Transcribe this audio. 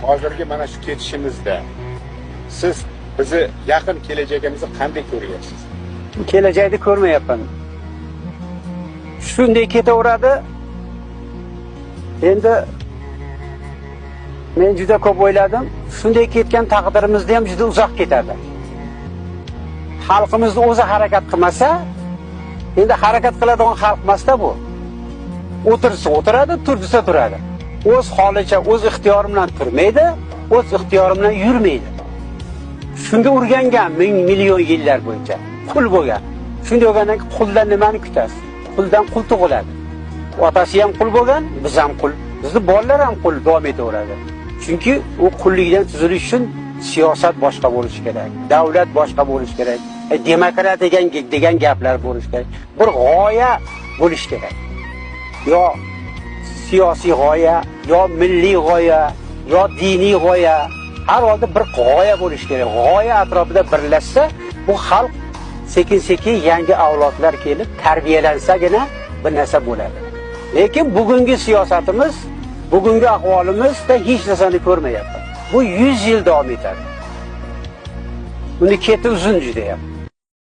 hozirgi mana shu ketishimizda siz bizni yaqin kelajagimizni qanday ko'ryapsiz? Kelajakni ko'rmayapman. Shunday ketaveradi. Endi men juda ko'p o'yladim. Shunday ketgan taqdirimizda ham juda uzoq ketadi. Xalqimizni o'zi harakat qilmasa, endi harakat qiladigan xalq emasda bu. O'tirsa o'tiradi, tursa turadi. O'z holicha, o'z ixtiyori bilan turmaydi, o'z ixtiyori bilan yurmaydi. Shunga o'rgangan million yillar bo'yicha qul bo'lgan. Shunday bo'lgandan keyin quldan nimani kutasiz? Quldan qul tug'iladi. Otasi ham qul bo'lgan, biz ham qul. Bizni bolalar ham qul davom etaveradi. Chunki u qullikdan tuzilish uchun siyosat boshqa bo'lishi kerak, davlat boshqa bo'lishi kerak, demokratiya degan gaplar bo'lishi kerak. Bir g'oya bo'lishi kerak. Yo siyosiy g'oya, yo milliy g'oya, yo diniy g'oya, har holda bir g'oya bo'lishi kerak. G'oya atrofida birlashsa, bu xalq sekin-sekin yangi avlodlar kelib tarbiyalansagina bir narsa bo'ladi. Lekin bugungi siyosatimiz, bugungi ahvolimizda hech narsani ko'rmayapti. Bu 100 yil davom etadi. Uni keti uzun juda ham.